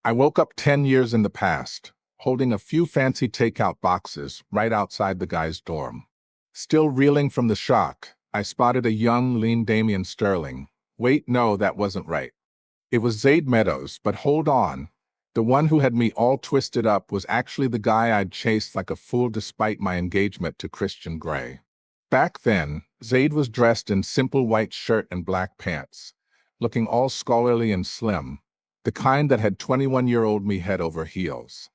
I woke up 10 years in the past, holding a few fancy takeout boxes right outside the guy's dorm. Still reeling from the shock, I spotted a young, lean Damian Sterling. Wait, no, that wasn't right. It was Zaid Meadows, but hold on. The one who had me all twisted up was actually the guy I'd chased like a fool despite my engagement to Christian Grey. Back then, Zaid was dressed in simple white shirt and black pants, looking all scholarly and slim, the kind that had 21-year-old me head over heels.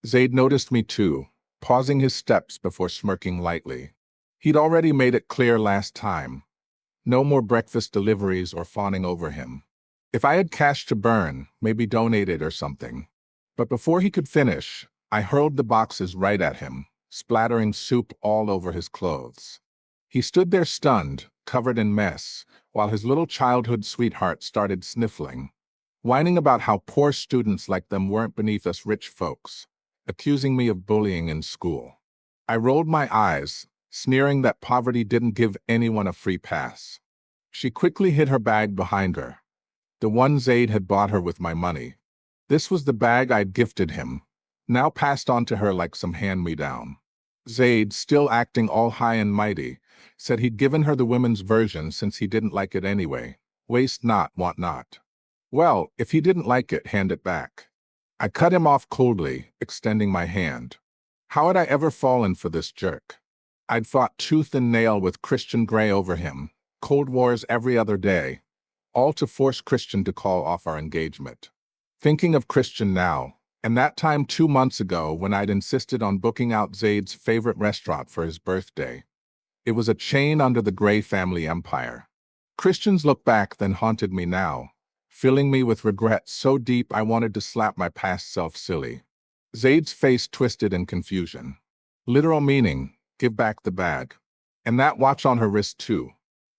Zaid noticed me too, pausing his steps before smirking lightly. He'd already made it clear last time. No more breakfast deliveries or fawning over him. If I had cash to burn, maybe donate it or something. But before he could finish, I hurled the boxes right at him, splattering soup all over his clothes. He stood there stunned, covered in mess, while his little childhood sweetheart started sniffling, whining about how poor students like them weren't beneath us rich folks, accusing me of bullying in school. I rolled my eyes, sneering that poverty didn't give anyone a free pass. She quickly hid her bag behind her, the one Zaid had bought her with my money. This was the bag I'd gifted him, now passed on to her like some hand-me-down. Zaid, still acting all high and mighty, said he'd given her the women's version since he didn't like it anyway. Waste not, want not. Well, if he didn't like it, hand it back. I cut him off coldly, extending my hand. How had I ever fallen for this jerk? I'd fought tooth and nail with Christian Grey over him, Cold Wars every other day, all to force Christian to call off our engagement. Thinking of Christian now, and that time 2 months ago when I'd insisted on booking out Zaid's favorite restaurant for his birthday. It was a chain under the Grey family empire. Christian's look back then haunted me now, filling me with regret so deep I wanted to slap my past self silly. Zaid's face twisted in confusion. Literal meaning, give back the bag. And that watch on her wrist too.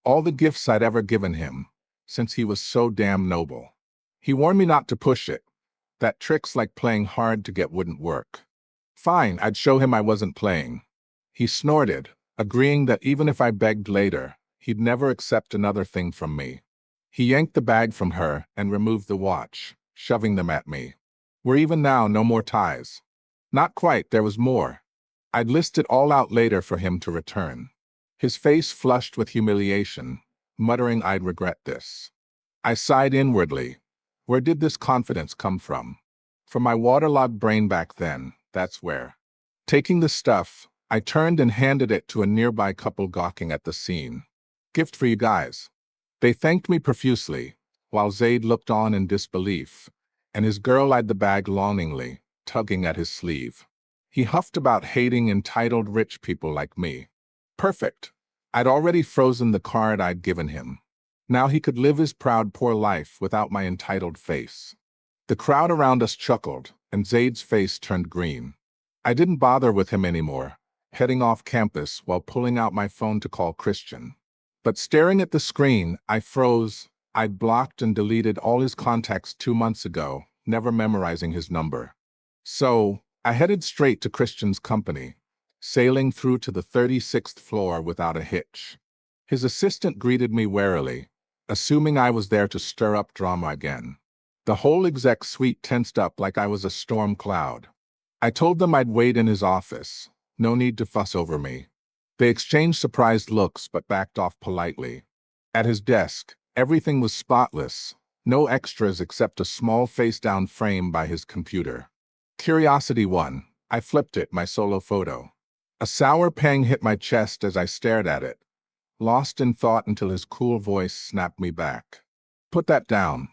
All the gifts I'd ever given him, since he was so damn noble. He warned me not to push it, that tricks like playing hard to get wouldn't work. Fine, I'd show him I wasn't playing. He snorted, agreeing that even if I begged later, he'd never accept another thing from me. He yanked the bag from her and removed the watch, shoving them at me. We're even now, no more ties. Not quite, there was more. I'd list it all out later for him to return. His face flushed with humiliation, muttering I'd regret this. I sighed inwardly. Where did this confidence come from? From my waterlogged brain back then, that's where. Taking the stuff, I turned and handed it to a nearby couple gawking at the scene. Gift for you guys. They thanked me profusely, while Zaid looked on in disbelief, and his girl eyed the bag longingly, tugging at his sleeve. He huffed about hating entitled rich people like me. Perfect. I'd already frozen the card I'd given him. Now he could live his proud poor life without my entitled face. The crowd around us chuckled, and Zaid's face turned green. I didn't bother with him anymore, heading off campus while pulling out my phone to call Christian. But staring at the screen, I froze. I'd blocked and deleted all his contacts 2 months ago, never memorizing his number. So, I headed straight to Christian's company, sailing through to the 36th floor without a hitch. His assistant greeted me warily, assuming I was there to stir up drama again. The whole exec suite tensed up like I was a storm cloud. I told them I'd wait in his office. No need to fuss over me. They exchanged surprised looks but backed off politely. At his desk, everything was spotless, no extras except a small face-down frame by his computer. Curiosity won. I flipped it, my solo photo. A sour pang hit my chest as I stared at it, lost in thought until his cool voice snapped me back. Put that down.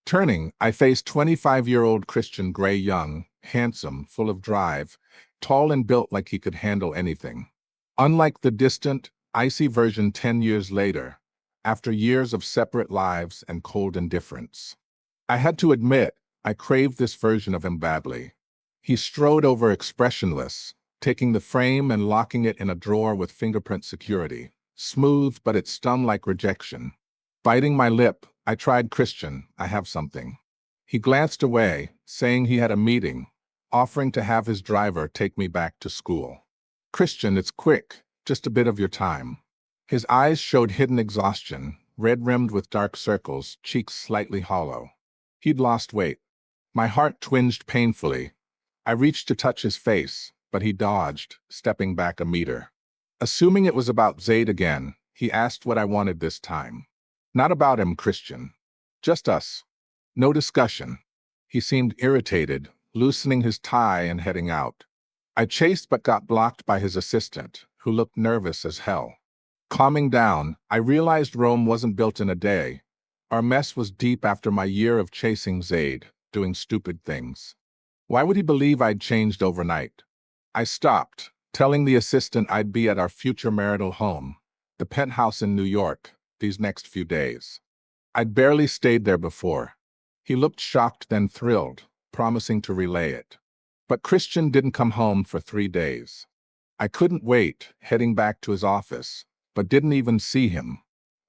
Turning, I faced 25-year-old Christian Grey, young, handsome, full of drive, tall and built like he could handle anything. Unlike the distant, icy version 10 years later, after years of separate lives and cold indifference. I had to admit, I craved this version of him badly. He strode over expressionless, taking the frame and locking it in a drawer with fingerprint security. Smooth, but it stung like rejection. Biting my lip, I tried Christian, I have something. He glanced away, saying he had a meeting, offering to have his driver take me back to school. Christian, it's quick, just a bit of your time. His eyes showed hidden exhaustion, red-rimmed with dark circles, cheeks slightly hollow. He'd lost weight. My heart twinged painfully. I reached to touch his face, but he dodged, stepping back a meter. Assuming it was about Zaid again, he asked what I wanted this time. Not about him, Christian. Just us. No discussion. He seemed irritated, loosening his tie and heading out. I chased but got blocked by his assistant, who looked nervous as hell. Calming down, I realized Rome wasn't built in a day. Our mess was deep after my year of chasing Zaid, doing stupid things. Why would he believe I'd changed overnight? I stopped, telling the assistant I'd be at our future marital home, the penthouse in New York, these next few days. I'd barely stayed there before. He looked shocked then thrilled, promising to relay it. But Christian didn't come home for 3 days. I couldn't wait, heading back to his office, but didn't even see him.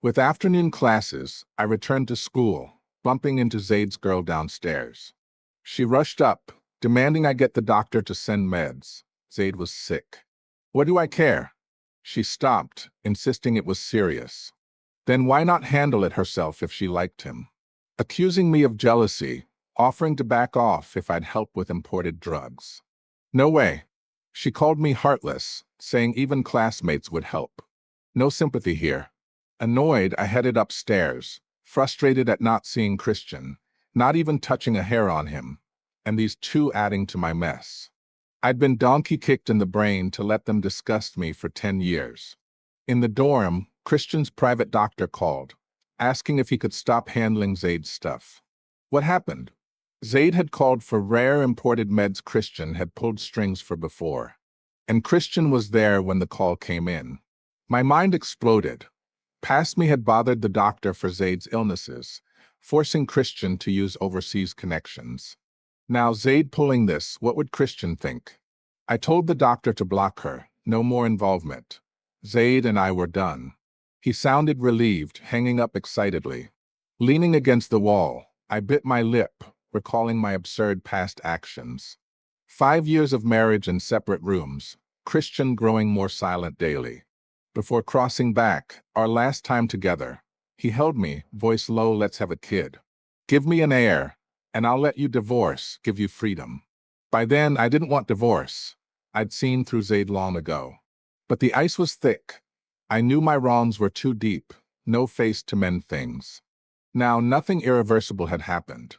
With afternoon classes, I returned to school, bumping into Zaid's girl downstairs. She rushed up, demanding I get the doctor to send meds. Zaid was sick. What do I care? She stopped, insisting it was serious. Then why not handle it herself if she liked him? Accusing me of jealousy, offering to back off if I'd help with imported drugs. No way. She called me heartless, saying even classmates would help. No sympathy here. Annoyed, I headed upstairs, frustrated at not seeing Christian, not even touching a hair on him, and these two adding to my mess. I'd been donkey-kicked in the brain to let them disgust me for 10 years. In the dorm, Christian's private doctor called, asking if he could stop handling Zaid's stuff. What happened? Zaid had called for rare imported meds Christian had pulled strings for before. And Christian was there when the call came in. My mind exploded. Past me had bothered the doctor for Zaid's illnesses, forcing Christian to use overseas connections. Now Zaid pulling this, what would Christian think? I told the doctor to block her, no more involvement. Zaid and I were done. He sounded relieved, hanging up excitedly. Leaning against the wall, I bit my lip, recalling my absurd past actions. 5 years of marriage in separate rooms, Christian growing more silent daily. Before crossing back, our last time together, he held me, voice low, let's have a kid. Give me an heir, and I'll let you divorce, give you freedom. By then, I didn't want divorce. I'd seen through Zaid long ago. But the ice was thick. I knew my wrongs were too deep, no face to mend things. Now, nothing irreversible had happened.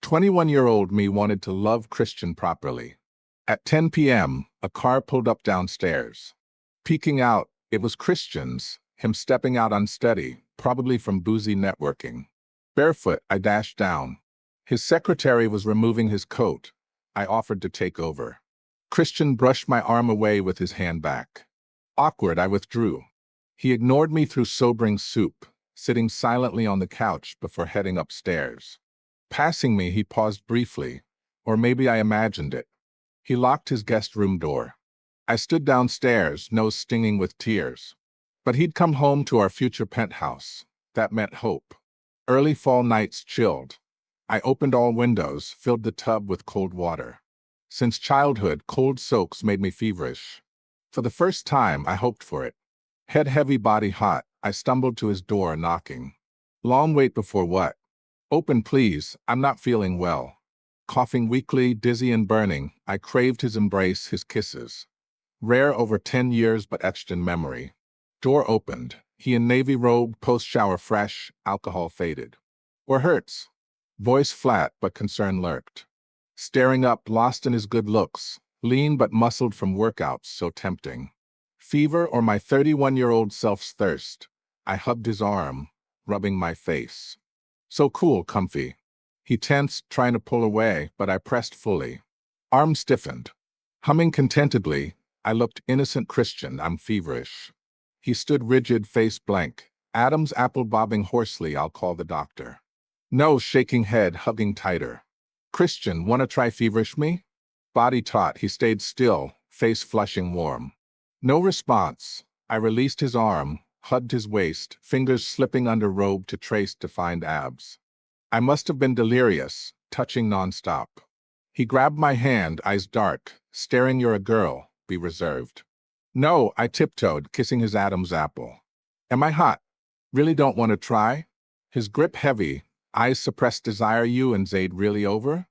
21-year-old me wanted to love Christian properly. At 10 p.m., a car pulled up downstairs. Peeking out, it was Christian's, him stepping out unsteady, probably from boozy networking. Barefoot, I dashed down. His secretary was removing his coat. I offered to take over. Christian brushed my arm away with his hand back. Awkward, I withdrew. He ignored me through sobering soup, sitting silently on the couch before heading upstairs. Passing me, he paused briefly, or maybe I imagined it. He locked his guest room door. I stood downstairs, nose stinging with tears. But he'd come home to our future penthouse. That meant hope. Early fall nights chilled. I opened all windows, filled the tub with cold water. Since childhood, cold soaks made me feverish. For the first time, I hoped for it. Head heavy, body hot, I stumbled to his door, knocking. Long wait before what? Open, please, I'm not feeling well. Coughing weakly, dizzy and burning, I craved his embrace, his kisses. Rare over 10 years but etched in memory. Door opened. He in navy robe, post-shower fresh, alcohol faded. Or hurts? Voice flat but concern lurked. Staring up, lost in his good looks, lean but muscled from workouts so tempting. Fever or my 31-year-old self's thirst. I hugged his arm, rubbing my face. So cool, comfy. He tensed, trying to pull away, but I pressed fully. Arm stiffened. Humming contentedly, I looked innocent Christian, I'm feverish. He stood rigid, face blank. Adam's apple bobbing hoarsely, I'll call the doctor. No, shaking head, hugging tighter. Christian, wanna try feverish me? Body taut, he stayed still, face flushing warm. No response. I released his arm, hugged his waist, fingers slipping under robe to trace defined abs. I must have been delirious, touching nonstop. He grabbed my hand, eyes dark, staring, you're a girl, be reserved. No, I tiptoed, kissing his Adam's apple. Am I hot? Really don't want to try? His grip heavy, eyes suppressed desire, you and Zaid really over?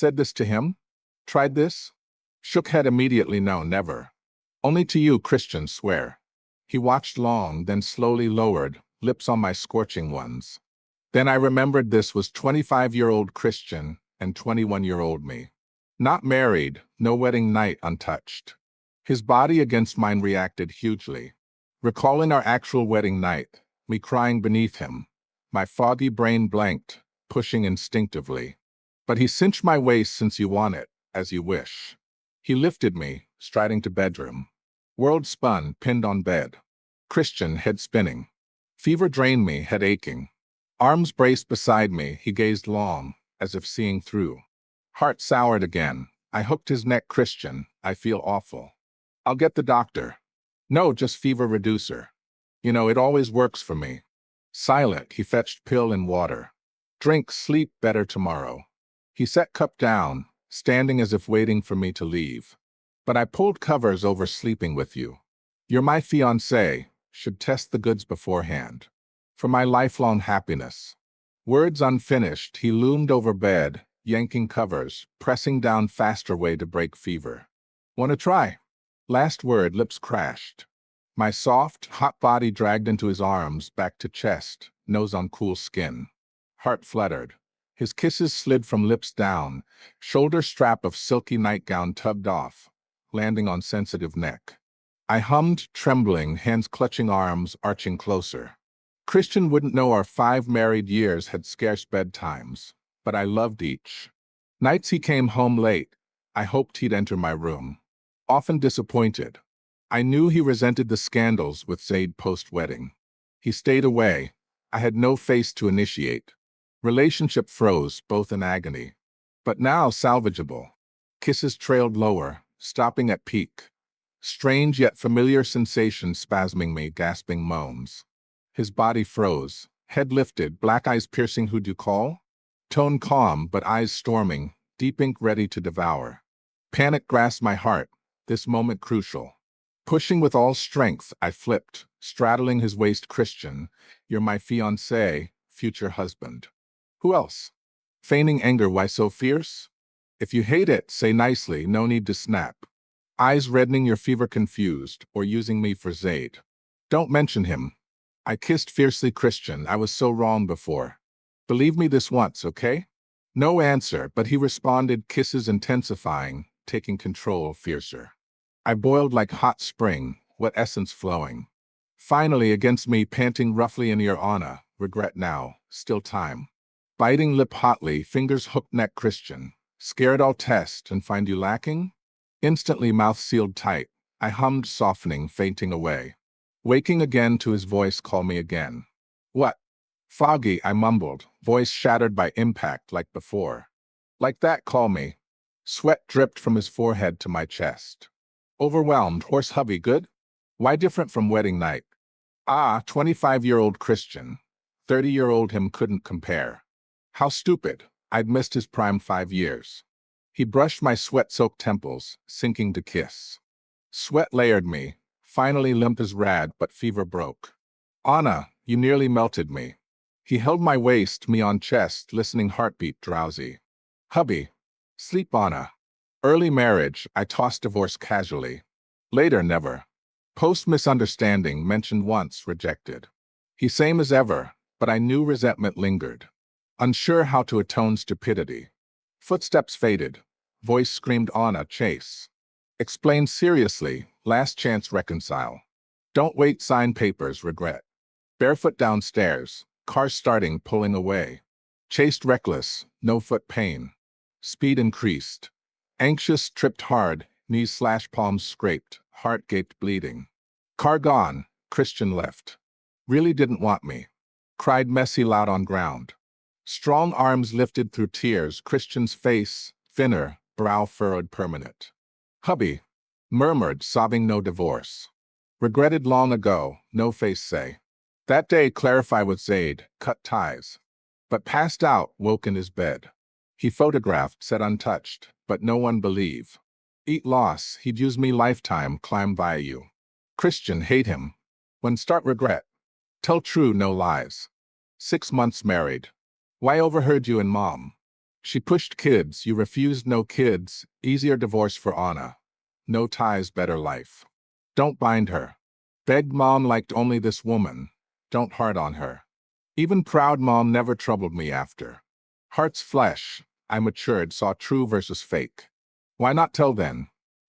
Said this to him? Tried this? Shook head immediately, no, never. Only to you, Christian, swear. He watched long, then slowly lowered, lips on my scorching ones. Then I remembered this was 25-year-old Christian and 21-year-old me. Not married, no wedding night untouched. His body against mine reacted hugely. Recalling our actual wedding night, me crying beneath him, my foggy brain blanked, pushing instinctively. But he cinched my waist since you want it, as you wish. He lifted me, striding to bedroom. World spun, pinned on bed. Christian, head spinning. Fever drained me, head aching. Arms braced beside me, he gazed long, as if seeing through. Heart soured again. I hooked his neck. Christian, I feel awful. I'll get the doctor. No, just fever reducer. You know, it always works for me. Silent, he fetched pill and water. Drink, sleep better tomorrow. He set cup down, standing as if waiting for me to leave. But I pulled covers over sleeping with you. You're my fiancé, should test the goods beforehand. For my lifelong happiness. Words unfinished, he loomed over bed, yanking covers, pressing down faster way to break fever. Wanna try? Last word, lips crashed. My soft, hot body dragged into his arms, back to chest, nose on cool skin. Heart fluttered. His kisses slid from lips down, shoulder strap of silky nightgown tugged off, landing on sensitive neck. I hummed, trembling, hands clutching arms, arching closer. Christian wouldn't know our 5 married years had scarce bedtimes, but I loved each. Nights he came home late, I hoped he'd enter my room. Often disappointed. I knew he resented the scandals with Zaid post-wedding. He stayed away. I had no face to initiate. Relationship froze, both in agony. But now salvageable. Kisses trailed lower, stopping at peak. Strange yet familiar sensation spasming me, gasping moans. His body froze, head lifted, black eyes piercing. Who'd you call? Tone calm, but eyes storming, deep ink ready to devour. Panic grasped my heart, this moment crucial. Pushing with all strength, I flipped, straddling his waist. Christian, you're my fiancé, future husband. Who else? Feigning anger, why so fierce? If you hate it, say nicely, no need to snap. Eyes reddening, your fever confused, or using me for Zaid. Don't mention him. I kissed fiercely. Christian, I was so wrong before. Believe me this once, okay? No answer, but he responded, kisses intensifying, taking control fiercer. I boiled like hot spring, wet essence flowing. Finally against me, panting roughly in your honor, regret now, still time. Biting lip hotly, fingers hooked neck. Christian, scared I'll test and find you lacking? Instantly mouth sealed tight, I hummed softening, fainting away. Waking again to his voice, call me again. What? Foggy, I mumbled, voice shattered by impact like before. Like that, call me. Sweat dripped from his forehead to my chest. Overwhelmed, horse hubby, good? Why different from wedding night? 25-year-old Christian. 30-year-old him couldn't compare. How stupid, I'd missed his prime 5 years. He brushed my sweat-soaked temples, sinking to kiss. Sweat layered me, finally limp as rad, but fever broke. Anna, you nearly melted me. He held my waist, me on chest, listening heartbeat drowsy. Hubby. Sleep, Anna. Early marriage, I tossed divorce casually. Later, never. Post-misunderstanding, mentioned once, rejected. He same as ever, but I knew resentment lingered. Unsure how to atone stupidity. Footsteps faded. Voice screamed, Anna, chase. Explained seriously, last chance reconcile. Don't wait, sign papers, regret. Barefoot downstairs, car starting, pulling away. Chased reckless, no foot pain. Speed increased. Anxious, tripped hard, knees slash palms scraped, heart gaped bleeding. Car gone, Christian left. Really didn't want me. Cried messy loud on ground. Strong arms lifted through tears, Christian's face, thinner, brow furrowed permanent. Hubby. Murmured, sobbing, no divorce. Regretted long ago, no face say. That day clarify with Zaid, cut ties. But passed out, woke in his bed. He photographed, said untouched, but no one believe. Eat loss, he'd use me lifetime, climb via you. Christian, hate him. When start regret. Tell true, no lies. 6 months married. Why overheard you and mom? She pushed kids, you refused no kids, easier divorce for Anna. No ties, better life. Don't bind her. Begged mom liked only this woman. Don't hard on her. Even proud mom never troubled me after. Heart's flesh. I matured, saw true versus fake. Why not tell then?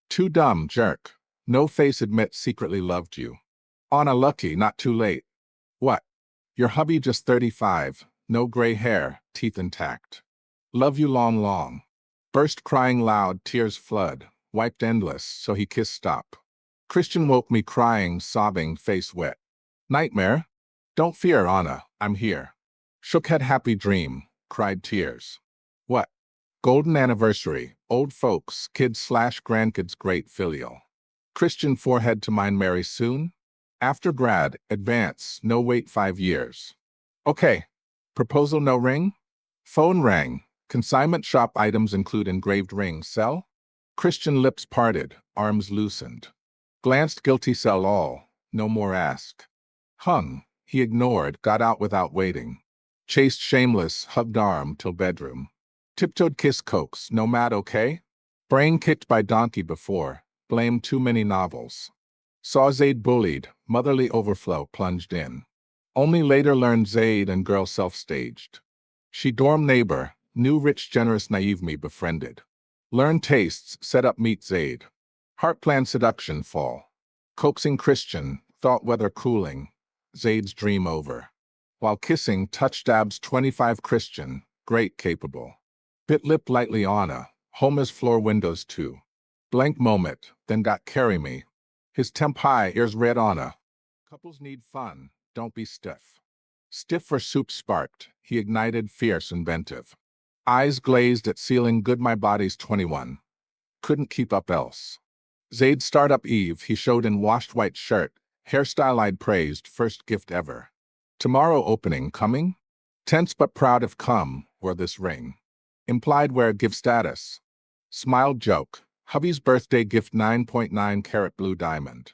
Too dumb, jerk. No face admit secretly loved you. Anna lucky, not too late. What? Your hubby just 35, no gray hair, teeth intact. Love you long, long. Burst crying loud, tears flood, wiped endless, so he kissed stop. Christian woke me crying, sobbing, face wet. Nightmare? Don't fear, Anna, I'm here. Shook head happy dream, cried tears. What? Golden anniversary, old folks, kids/grandkids great filial. Christian forehead to mine marry soon? After grad, advance, no wait 5 years. Okay. Proposal no ring? Phone rang. Consignment shop items include engraved ring, sell? Christian lips parted, arms loosened. Glanced guilty, sell all, no more ask. Hung, he ignored, got out without waiting. Chased shameless, hugged arm till bedroom. Tiptoed kiss coax, no mad okay? Brain kicked by donkey before, blamed too many novels. Saw Zaid bullied, motherly overflow plunged in. Only later learned Zaid and girl self-staged. She dorm neighbor, knew rich generous naive me befriended. Learned tastes, set up meet Zaid. Heart plan seduction fall. Coaxing Christian, thought weather cooling. Zaid's dream over. While kissing touched abs 25 Christian, great capable. Bit lip lightly Anna, home as floor windows too. Blank moment, then got carry me. His temp high, ears red Anna. Couples need fun, don't be stiff. Stiff for soup sparked, he ignited fierce inventive. Eyes glazed at ceiling good my body's 21. Couldn't keep up else. Zaid startup Eve he showed in washed white shirt, hairstyle I'd praised, first gift ever. Tomorrow opening coming? Tense but proud if come, wore this ring. Implied wear give status. Smiled joke, hubby's birthday gift 9.9 carat blue diamond.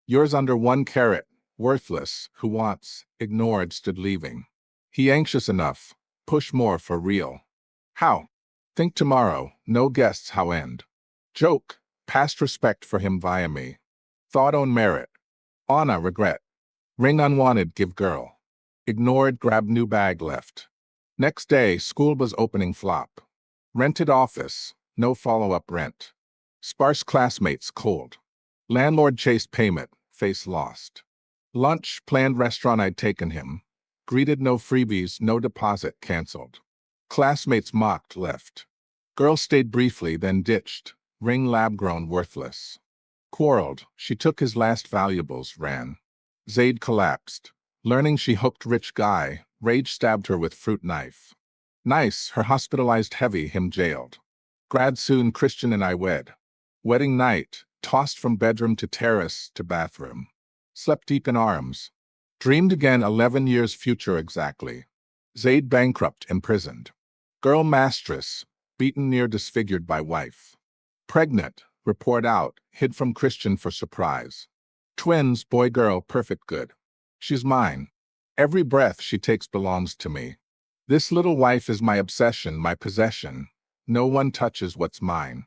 Yours under 1 carat, worthless, who wants, ignored stood leaving. He anxious enough, push more for real. How? Think tomorrow, no guests how end. Joke, past respect for him via me. Thought own merit. Anna regret. Ring unwanted give girl. Ignored grab new bag left. Next day school was opening flop. Rented office, no follow-up rent. Sparse classmates cold. Landlord chased payment, face lost. Lunch, planned restaurant I'd taken him. Greeted no freebies, no deposit canceled. Classmates mocked, left. Girl stayed briefly, then ditched. Ring lab grown worthless. Quarreled, she took his last valuables, ran. Zaid collapsed. Learning she hooked rich guy, rage stabbed her with fruit knife. Nice, her hospitalized heavy, him jailed. Grad soon Christian and I wed. Wedding night, tossed from bedroom to terrace to bathroom. Slept deep in arms. Dreamed again 11 years future exactly. Zaid bankrupt, imprisoned. Girl mistress, beaten near disfigured by wife. Pregnant, report out, hid from Christian for surprise. Twins, boy girl, perfect good. She's mine. Every breath she takes belongs to me. This little wife is my obsession, my possession. No one touches what's mine.